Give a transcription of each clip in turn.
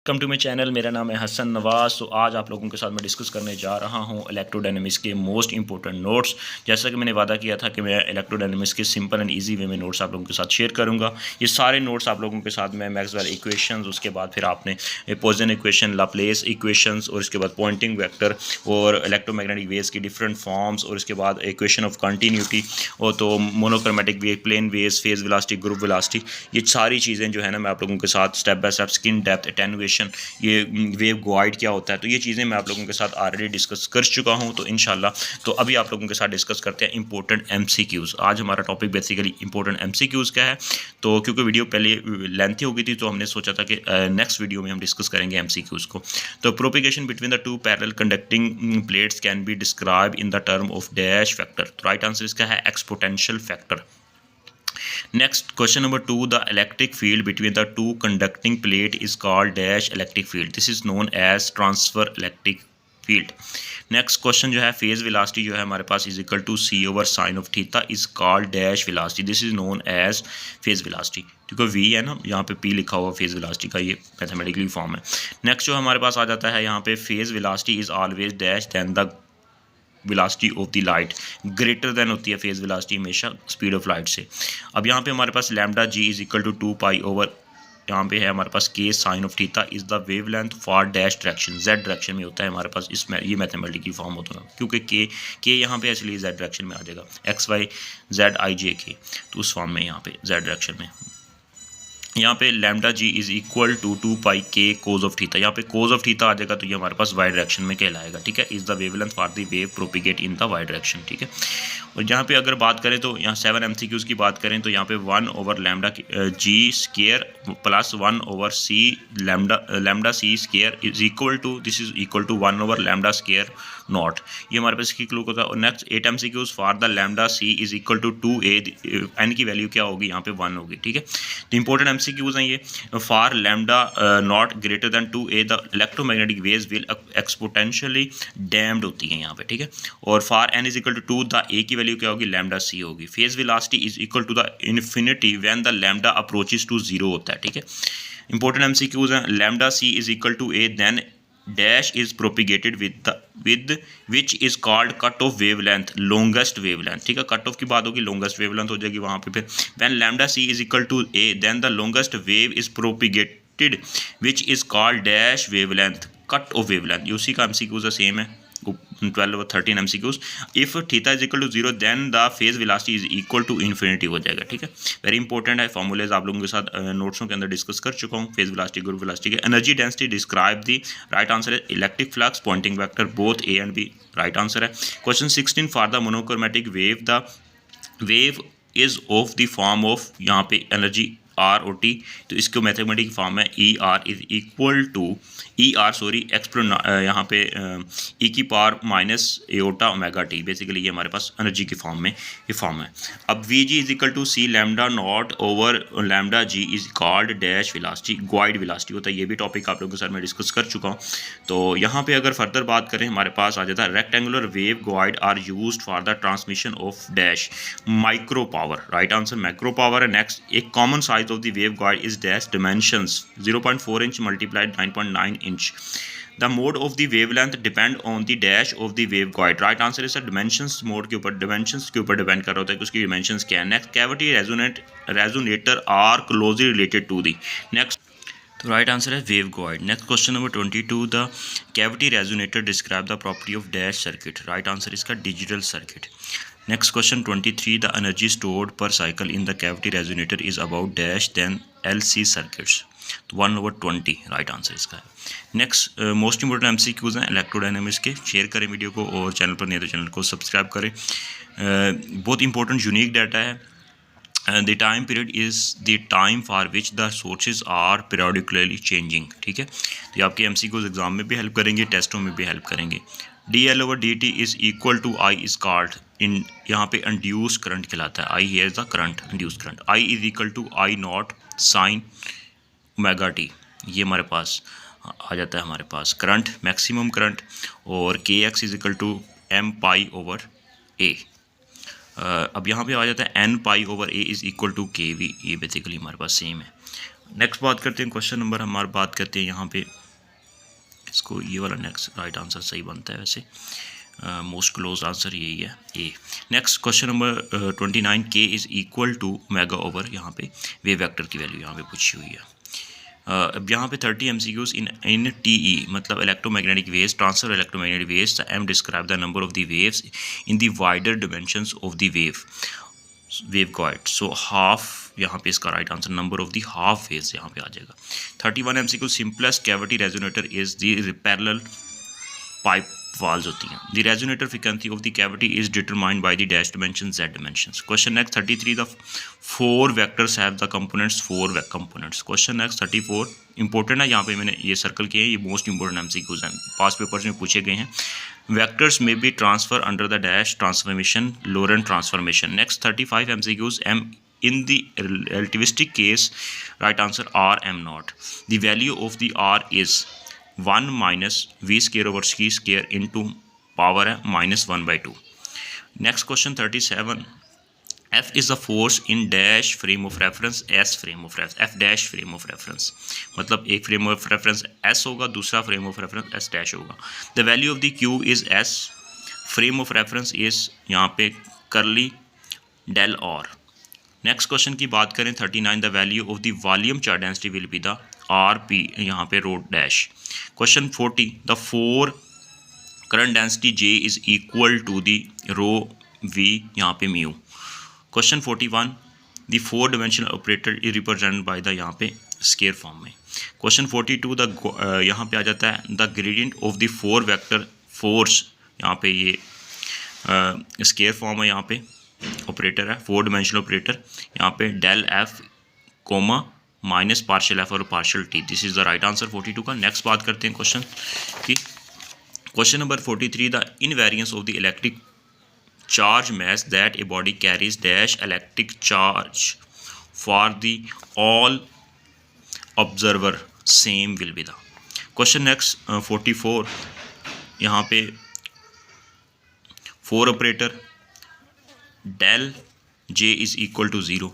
Welcome to my channel. मेरा नाम है हसन नवाज़। तो आज आप लोगों के साथ मैं डिस्कस करने जा रहा हूं इलेक्ट्रोडायनेमिक्स के मोस्ट इंपॉर्टेंट नोट्स। जैसा कि मैंने वादा किया था कि मैं इलेक्ट्रोडायनेमिक्स के सिंपल एंड इजी वे में नोट्स आप लोगों के साथ शेयर करूंगा। ये सारे नोट्स आप लोगों के साथ मैं मैक्सवेल इक्वेशंस, उसके बाद फिर आपने पॉइसन इक्वेशन, लाप्लेस इक्वेशंस, और इसके बाद पॉइंटिंग वेक्टर और इलेक्ट्रोमैग्नेटिक वेव्स की डिफरेंट फॉर्म्स, और इसके बाद इक्वेशन ऑफ कंटिन्यूटी, और तो monochromatic wave, plane waves, phase velocity, group velocity, ये सारी चीज़ें जो है ना मैं आप लोगों के साथ step by step, skin depth, attenuation, ये वेव गाइड क्या होता है, तो ये चीज़ें मैं आप लोगों के साथ ऑलरेडी डिस्कस कर चुका हूं। तो इंशाल्लाह तो अभी आप लोगों के साथ डिस्कस करते हैं इंपॉर्टेंट एमसीक्यूज़। आज हमारा टॉपिक बेसिकली इंपॉर्टेंट एमसीक्यूज़ का है। तो क्योंकि वीडियो पहले लेंथी हो गई थी तो हमने सोचा था कि नेक्स्ट वीडियो में हम डिस्कस करेंगे एमसीक्यूज़ को। तो propagation between the two parallel conducting plates can be describe in the term of dash factor. तो राइट आंसर इसका है exponential factor. Next, question number 2, the electric field between the two conducting plate is called dash electric field. This is known as transfer electric field. Next question जो है, phase velocity जो है हमारे पास is equal to C over sine of theta is called dash velocity. This is known as phase velocity, क्योंकि V है ना यहाँ पे पी लिखा हुआ फेज वेलोसिटी का, ये मैथमेटिकली फॉर्म है। नेक्स्ट जो हमारे पास आ जाता है यहाँ पे, phase velocity is always dash then the velocity of the light. Greater than होती है फेज वेलोसिटी हमेशा स्पीड ऑफ लाइट से। अब यहाँ पे हमारे पास lambda G is equal to 2 pi over, यहाँ पे है हमारे पास K sine of theta is the wavelength for dash direction. Z direction में होता है हमारे पास, इसमें ये मैथमेटिकली फॉर्म होता है, क्योंकि के यहाँ पे इसलिए जेड डायरेक्शन में आ जाएगा, एक्स वाई जेड आई जे के, तो उस फॉर्म में यहाँ पे जेड डायरेक्शन में। यहाँ पे lambda G is equal to 2 pi के कोज ऑफ थीटा, यहाँ पे कोज ऑफ थीटा आ जाएगा तो ये हमारे पास वाई डायरेक्शन में कहलाएगा। ठीक है, is the wavelength for the wave propagate in the Y direction. ठीक है, और यहाँ पे अगर बात करें तो यहाँ 7 एमसीक्यूज़ की बात करें तो यहाँ पे 1 over lambda G square plus 1 over C lambda C square is equal to, this is equal to 1 over lambda square not. ये हमारे पास की क्लू होता है। और next 8 MCQs for the lambda C is equal to 2a, N की वैल्यू क्या होगी यहाँ पे 1 होगी। ठीक है, तो इंपॉर्टेंट एमसीक्यूज़ हैं ये। For lambda not greater than 2a the electromagnetic waves will exponentially damped होती हैं यहाँ पे। ठीक है, और for n is equal to 2 the a की वैल्यू क्या होगी, लैम्डा सी होगी। Phase velocity is equal to the infinity when the lambda approaches to 0 होता है। ठीक है, इंपॉर्टेंट एमसीक्यूज़ हैं। Lambda C is equal to a then dash is propagated with which is called cut off wavelength, longest wavelength. ठीक है, cut off की बात होगी, लॉन्गेस्ट वेवलेंथ हो जाएगी वहाँ पे। फिर when lambda C is equal to a then the longest wave is propagated which is called dash wavelength, cut off wavelength. ये उसी का एमसीक्यूज़ सेम है, 12 और 13 MCQs. If theta is equal to 0 then the phase velocity is equal to infinity हो जाएगा। ठीक है, very important है। फॉर्मूलेज आप लोगों के साथ नोट्सों के अंदर डिस्कस कर चुका हूँ। फेज वेलोसिटी, ग्रुप वेलोसिटी के। एनर्जी डेंसिटी डिस्क्राइब दी, राइट आंसर है electric flux, Poynting vector, both A and B, right answer है। Question 16 for the monochromatic wave the wave is of the form of, यहाँ पे energy are और T, तो इसको mathematic form है E R is equal to E R sorry यहाँ पे E की power minus iota omega T. Basically ये हमारे पास एनर्जी की फॉर्म में ये फॉर्म है। अब V G is equal to C lambda not over lambda G is called dash velocity, guide velocity होता है। ये भी टॉपिक आप लोगों के साथ मैं डिस्कस कर चुका हूँ। तो यहाँ पे अगर फर्दर बात करें हमारे पास आ जाता है rectangular wave guide are used for the transmission of dash micro power, right answer micro power है। नेक्स्ट, एक common size of the wave guide is dash dimensions 0.4 inch multiplied 9.9 inch. The mode of the wavelength depend on the dash of the waveguide. Right answer है dimensions mode के ऊपर, dimensions के ऊपर depend कर रहा होता है कि उसकी dimensions क्या है। Next, cavity resonator are closely related to the. Next, तो राइट आंसर है waveguide. Next question number 22, the cavity resonator describe the property of dash circuit, right answer इसका digital circuit. Next question 23, the energy stored per cycle in the cavity resonator is about dash than LC circuits, तो 1/20, right answer इसका है। Next most important MCQs हैं electrodynamics के। Share करें video को, और channel पर नहीं तो चैनल को सब्सक्राइब करें। बहुत इंपॉर्टेंट यूनिक डाटा है। The time period is the time for which the sources are periodically changing. ठीक है, तो ये आपके एमसीक्यूज़ एग्जाम में भी हेल्प करेंगे, टेस्टों में भी हेल्प करेंगे। DL/dt is equal to I is called in, यहाँ पे इंड्यूस करंट कहलाता है। I here is the current, induce current. I is equal to I not sine omega T, ये हमारे पास आ जाता है हमारे पास करंट, मैक्सिमम करंट। और KX is equal to M pi over A। अब यहाँ पे आ जाता है N pi over A is equal to KV, ये बेसिकली हमारे पास सेम है। नेक्स्ट बात करते हैं क्वेश्चन नंबर, हमारी बात करते हैं यहाँ पे, इसको ये वाला नेक्स्ट राइट आंसर सही बनता है वैसे, मोस्ट क्लोज आंसर यही है ए। नेक्स्ट क्वेश्चन नंबर 29, के is equal to omega over, यहाँ पे वेव वेक्टर की वैल्यू यहाँ पे पूछी हुई है। अब यहाँ पे 30 MCQs इन TE मतलब electromagnetic waves, transfer electromagnetic waves M describe the number of the waves in the wider dimensions of the waveguide. So half यहाँ पे इसका right answer number of the half waves यहाँ पे आ जाएगा। 31 MCQ, simplest cavity resonator is the parallel pipe walls होती हैं। The resonator frequency of the cavity is determined by the dash dimension z dimensions. Question next 33, the 4 vectors have the components 4 components. Question next 34, important है, यहाँ पे मैंने ये circle किए हैं, ये मोस्ट इंपॉर्टेंट MCQs हैं, पास पेपर्स में पूछे गए हैं। वेक्टर्स में be transfer under the dash transformation Lorentz transformation. Next 35 MCQs, m in the relativistic case right answer r m naught. The value of the r is 1 minus v square over c square into power है -1/2। Next question 37, F is the force in dash frame of reference, S frame of reference, F dash frame of reference मतलब एक frame of reference S होगा, दूसरा frame of reference S dash होगा। The value of the Q is S, frame of reference is यहाँ पे curly del R। Next question की बात करें 39, the value of the volume charge density will be the RP, यहाँ पे rho dash. Question 40, the 4 current density J is equal to the rho V, यहाँ पे mu. Question 41, the 4 dimensional operator is represented by the यहाँ पे square form में। Question 42, the यहाँ पे आ जाता है the gradient of the 4 vector force, यहाँ पे ये स्केयर फॉर्म है, यहाँ पे ऑपरेटर है 4 डिमेंशनल ऑपरेटर, यहाँ पे del F comma minus partial F और partial T. This is the right answer 42 का। नेक्स्ट बात करते हैं क्वेश्चन की। Question number 43, the invariance of the electric charge mass that a body carries dash electric charge for the all observer same will be the. Question next 44, यहाँ पे 4 operator del J is equal to 0.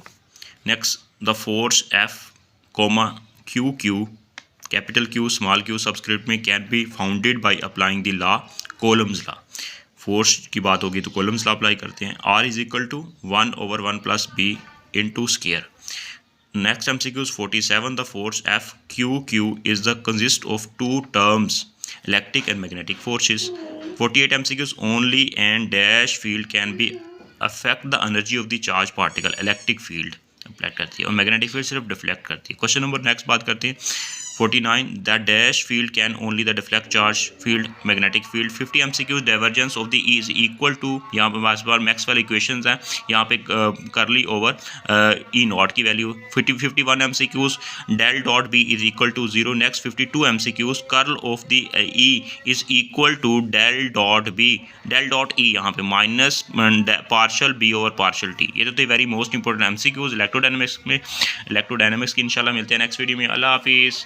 Next, the force F, Q, capital Q, small q subscript में can be founded by applying the law, Coulomb's law। Force की बात होगी तो Coulomb's law apply करते हैं। R is equal to 1/1 plus B into square। Next MCQ is 47, the force F Q is the consist of 2 terms, electric and magnetic forces। 48 MCQs, only and dash field can be affect the energy of the charge particle, electric field apply करती है और magnetic field सिर्फ deflect करती है। Question number next बात करते हैं 49, the dash field can only the deflect charge field magnetic field. 50 MCQs, divergence of the E is equal to, यहाँ पे पास बार मैक्सवेल इक्वेशंस हैं, यहाँ पे करली ओवर ई नॉट की value. 51 MCQs, del dot B is equal to 0। Next 52 MCQs, curl of the E is equal to del dot B, del dot E यहाँ पे minus partial B over partial T. ये तो very most important MCQs electrodynamics में। Electrodynamics की इंशाल्लाह मिलते हैं next video में। अल्लाह हाफिज़।